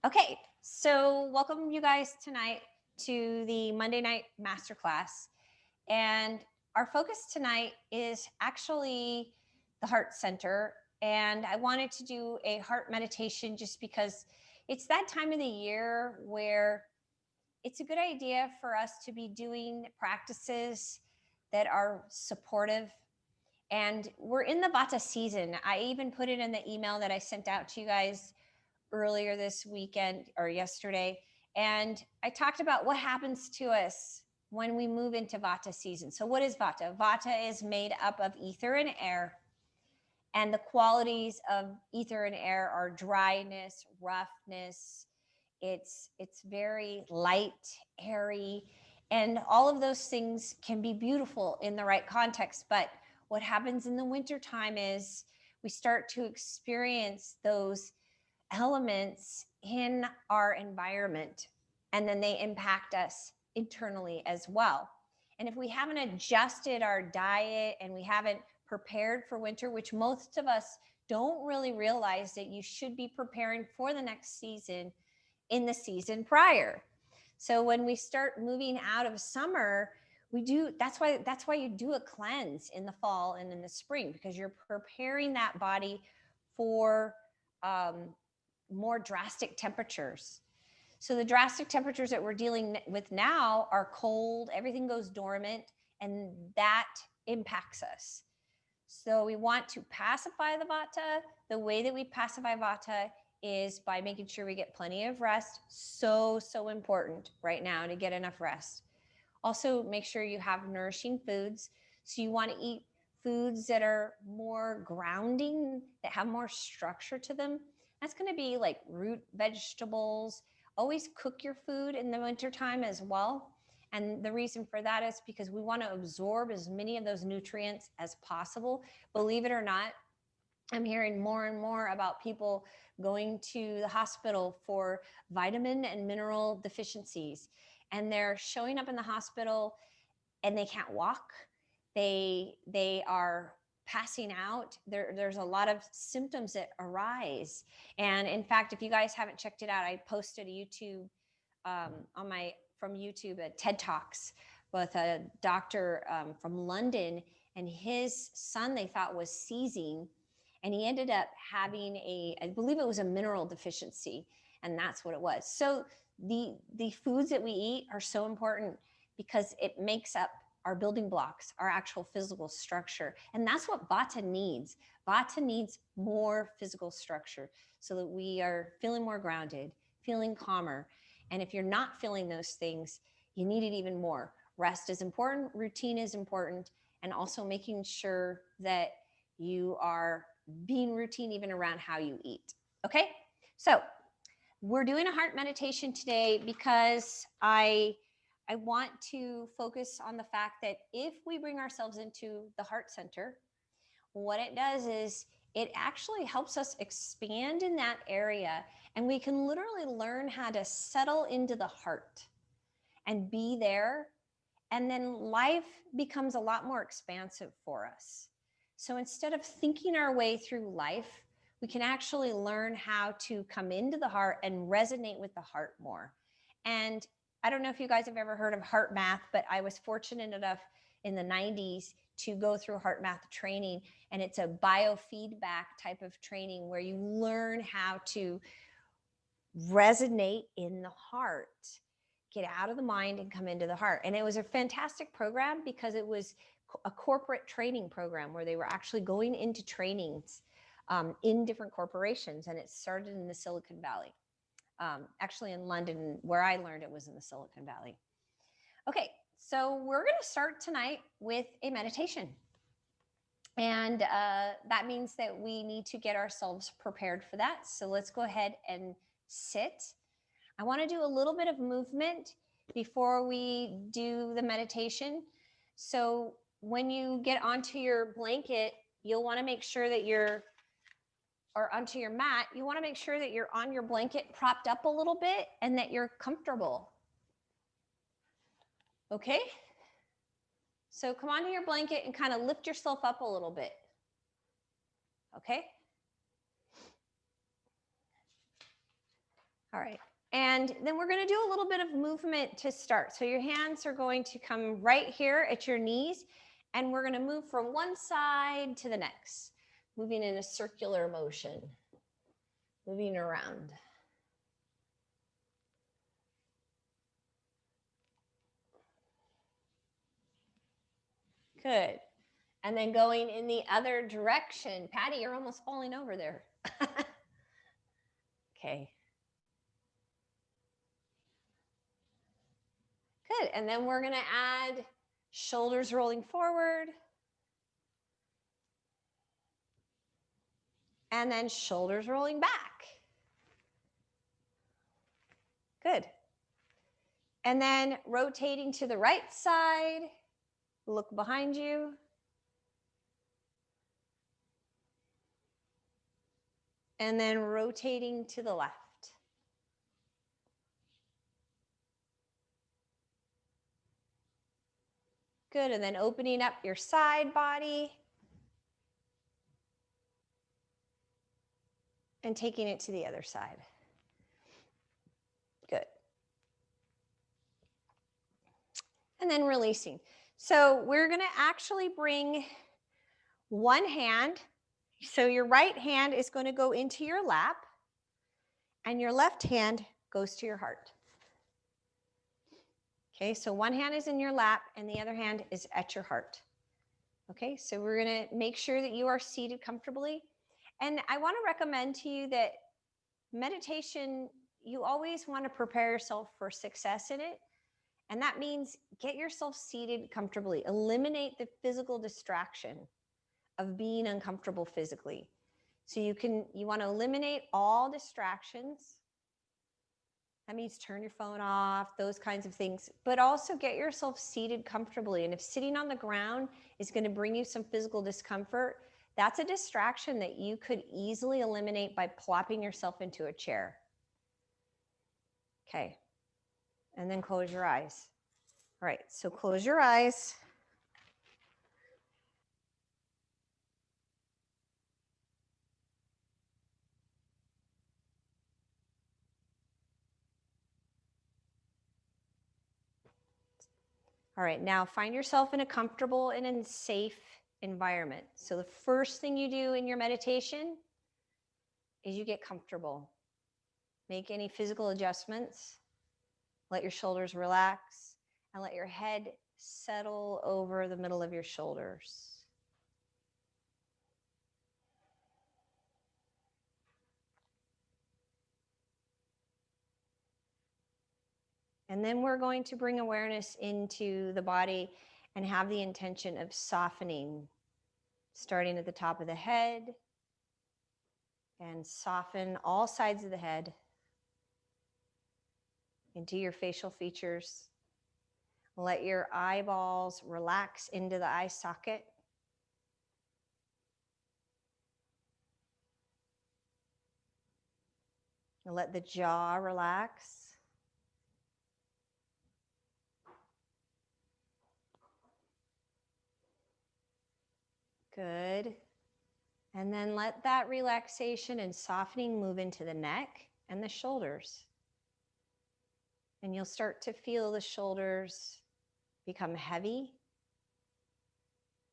Okay, so welcome you guys tonight to the Monday night masterclass. And our focus tonight is actually the heart center. And I wanted to do a heart meditation just because it's that time of the year where it's a good idea for us to be doing practices that are supportive. And we're in the Vata season. I even put it in the email that I sent out to you guys earlier this weekend or yesterday. And I talked about what happens to us when we move into Vata season. So, what is Vata? Vata is made up of ether and air. And the qualities of ether and air are dryness, roughness. It's very light, airy, and all of those things can be beautiful in the right context. But what happens in the wintertime is we start to experience those elements in our environment, and then they impact us internally as well. And if we haven't adjusted our diet and we haven't prepared for winter, which most of us don't really realize that you should be preparing for the next season in the season prior. So when we start moving out of summer, we do that's why you do a cleanse in the fall and in the spring, because you're preparing that body for more drastic temperatures. So the drastic temperatures that we're dealing with now are cold, everything goes dormant, and that impacts us. So we want to pacify the Vata. The way that we pacify Vata is by making sure we get plenty of rest. So important right now to get enough rest. Also, make sure you have nourishing foods. So you want to eat foods that are more grounding, that have more structure to them. That's going to be like root vegetables. Always cook your food in the wintertime as well. And the reason for that is because we want to absorb as many of those nutrients as possible. Believe it or not, I'm hearing more and more about people going to the hospital for vitamin and mineral deficiencies. And they're showing up in the hospital and they can't walk. They are passing out. There's a lot of symptoms that arise. And in fact, if you guys haven't checked it out, I posted a YouTube on my from YouTube at TED Talks with a doctor from London, and his son they thought was seizing, and he ended up having I believe it was a mineral deficiency, and that's what it was. So the foods that we eat are so important because it makes up our building blocks, our actual physical structure. And that's what Vata needs. Vata needs more physical structure so that we are feeling more grounded, feeling calmer. And if you're not feeling those things, you need it even more. Rest is important, routine is important, and also making sure that you are being routine even around how you eat. Okay? So we're doing a heart meditation today because I want to focus on the fact that if we bring ourselves into the heart center, what it does is it actually helps us expand in that area, and we can literally learn how to settle into the heart and be there. And then life becomes a lot more expansive for us. So instead of thinking our way through life, we can actually learn how to come into the heart and resonate with the heart more. And I don't know if you guys have ever heard of heart math, but I was fortunate enough in the 90s to go through heart math training. And it's a biofeedback type of training where you learn how to resonate in the heart, get out of the mind and come into the heart. And it was a fantastic program because it was a corporate training program where they were actually going into trainings in different corporations. And it started in the Silicon Valley. Actually in London, where I learned it was in the Silicon Valley. Okay, so we're going to start tonight with a meditation. And that means that we need to get ourselves prepared for that. So let's go ahead and sit. I want to do a little bit of movement before we do the meditation. So when you get onto your blanket, you'll want to make sure that or onto your mat, you want to make sure that you're on your blanket propped up a little bit and that you're comfortable. Okay? So come onto your blanket and kind of lift yourself up a little bit. Okay? All right. And then we're going to do a little bit of movement to start. So your hands are going to come right here at your knees, and we're going to move from one side to the next, moving in a circular motion, moving around. Good. And then going in the other direction. Patty, you're almost falling over there. Okay. Good. And then we're going to add shoulders rolling forward. And then shoulders rolling back. Good. And then rotating to the right side. Look behind you. And then rotating to the left. Good, and then opening up your side body and taking it to the other side. Good. And then releasing. So we're gonna actually bring one hand. So your right hand is going to go into your lap and your left hand goes to your heart. Okay, so one hand is in your lap and the other hand is at your heart. Okay, so we're going to make sure that you are seated comfortably. And I want to recommend to you that meditation, you always want to prepare yourself for success in it. And that means get yourself seated comfortably. Eliminate the physical distraction of being uncomfortable physically. So you want to eliminate all distractions. That means turn your phone off, those kinds of things, but also get yourself seated comfortably. And if sitting on the ground is going to bring you some physical discomfort, that's a distraction that you could easily eliminate by plopping yourself into a chair. Okay. And then close your eyes. All right, so close your eyes. All right, now find yourself in a comfortable and in safe environment. So the first thing you do in your meditation is you get comfortable. Make any physical adjustments. Let your shoulders relax and let your head settle over the middle of your shoulders. And then we're going to bring awareness into the body and have the intention of softening, starting at the top of the head, and soften all sides of the head into your facial features. Let your eyeballs relax into the eye socket. And let the jaw relax. Good. And then let that relaxation and softening move into the neck and the shoulders. And you'll start to feel the shoulders become heavy.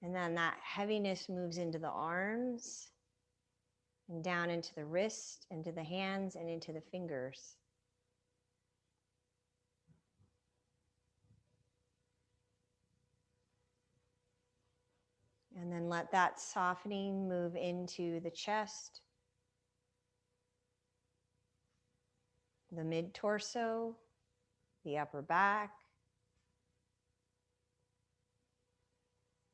And then that heaviness moves into the arms and down into the wrist, into the hands, and into the fingers. And then let that softening move into the chest, the mid-torso, the upper back.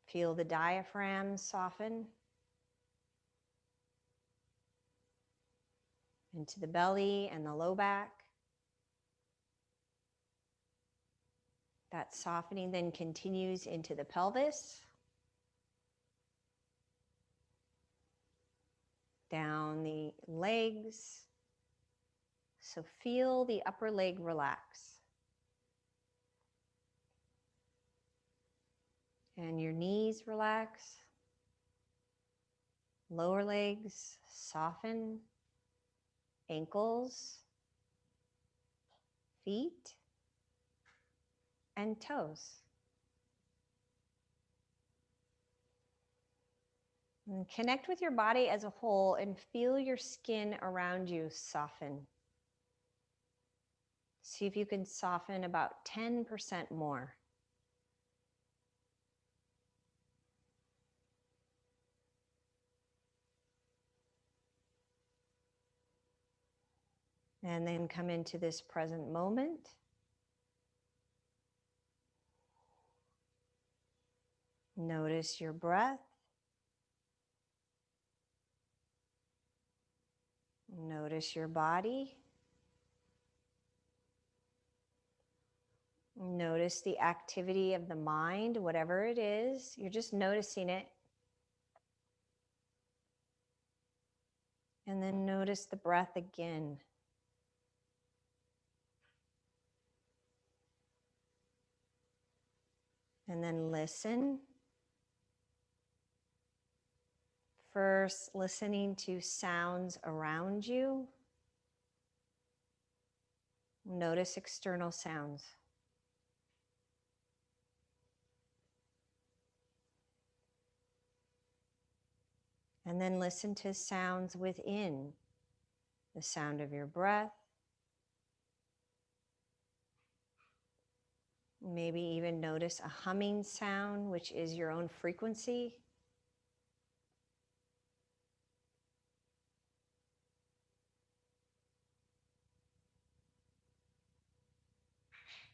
Feel the diaphragm soften into the belly and the low back. That softening then continues into the pelvis, down the legs. So feel the upper leg relax. And your knees relax. Lower legs soften. Ankles, feet and toes. And connect with your body as a whole and feel your skin around you soften. See if you can soften about 10% more. And then come into this present moment. Notice your breath. Notice your body. Notice the activity of the mind, whatever it is. You're just noticing it. And then notice the breath again. And then listen. First, listening to sounds around you. Notice external sounds. And then listen to sounds within. The sound of your breath. Maybe even notice a humming sound, which is your own frequency.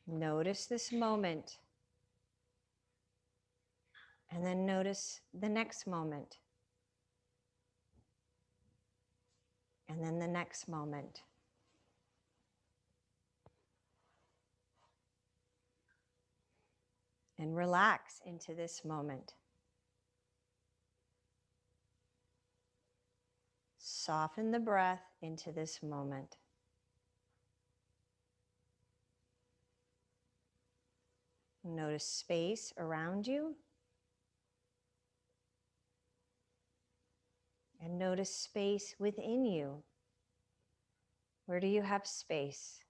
Notice this moment. And then notice the next moment. And then the next moment. And relax into this moment. Soften the breath into this moment. Notice space around you. And notice space within you. Where do you have space?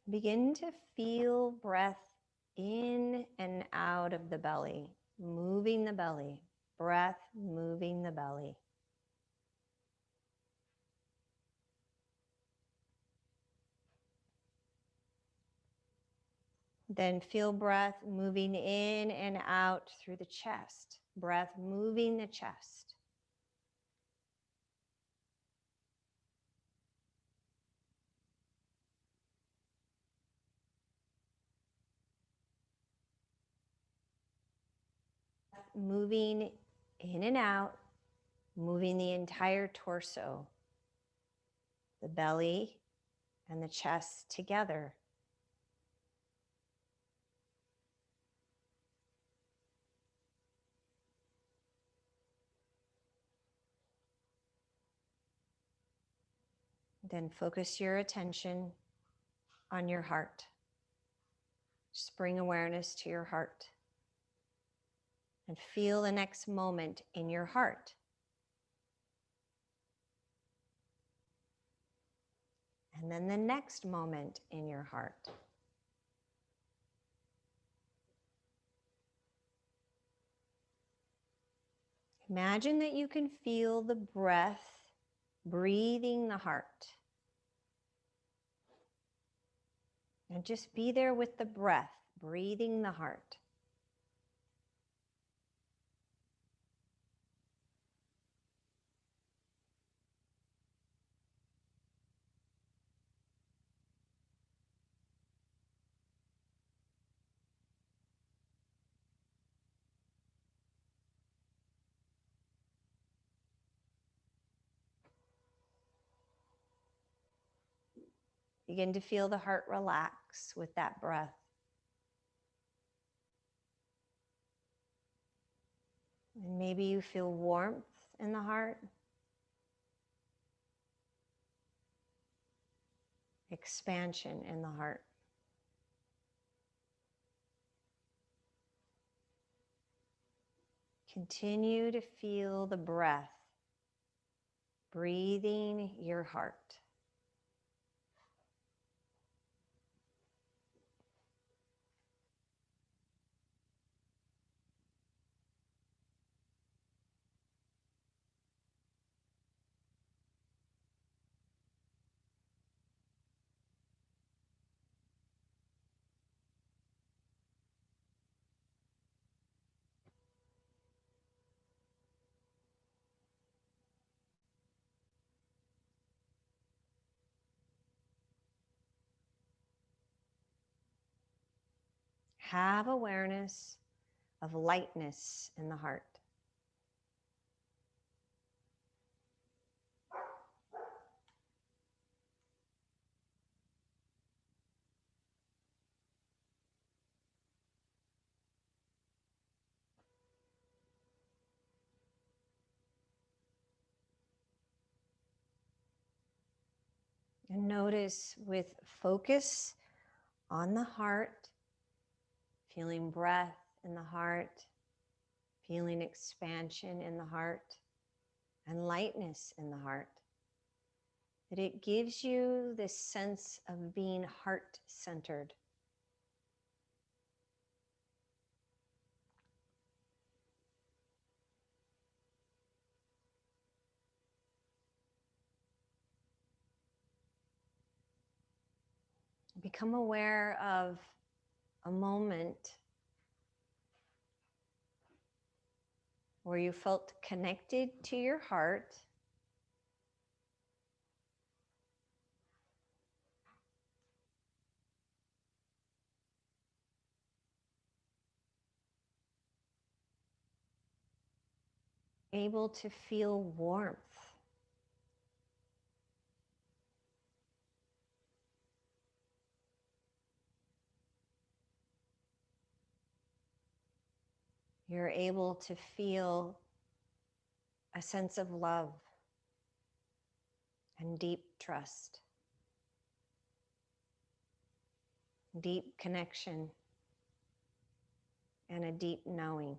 Begin to feel breath in and out of the belly, moving the belly, breath moving the belly. Then feel breath moving in and out through the chest, breath moving the chest. Moving in and out, moving the entire torso, the belly and the chest together. Then focus your attention on your heart. Just bring awareness to your heart. And feel the next moment in your heart. And then the next moment in your heart. Imagine that you can feel the breath breathing the heart. And just be there with the breath, breathing the heart. Begin to feel the heart relax with that breath. And maybe you feel warmth in the heart. Expansion in the heart. Continue to feel the breath breathing your heart. Have awareness of lightness in the heart. And notice with focus on the heart, feeling breath in the heart, feeling expansion in the heart, and lightness in the heart, that it gives you this sense of being heart-centered. Become aware of a moment where you felt connected to your heart, able to feel warmth. You're able to feel a sense of love and deep trust, deep connection, and a deep knowing.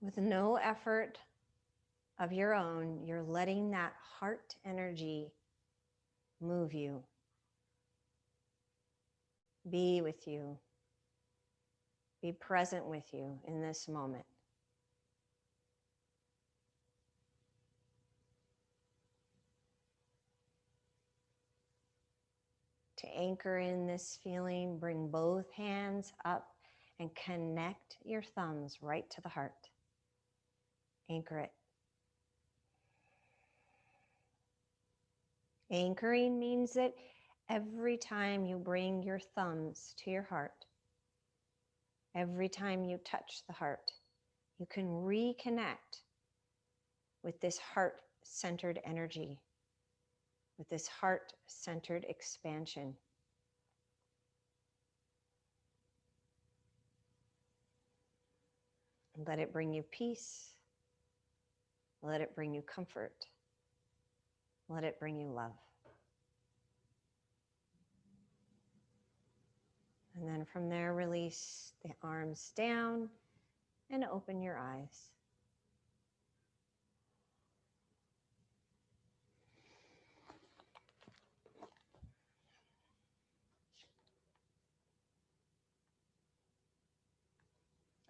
With no effort of your own, you're letting that heart energy move you, be with you, be present with you in this moment. To anchor in this feeling, bring both hands up and connect your thumbs right to the heart. Anchor it. Anchoring means that every time you bring your thumbs to your heart, every time you touch the heart, you can reconnect with this heart-centered energy, with this heart-centered expansion. And let it bring you peace. Let it bring you comfort. Let it bring you love. And then from there, release the arms down and open your eyes.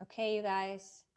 Okay, you guys,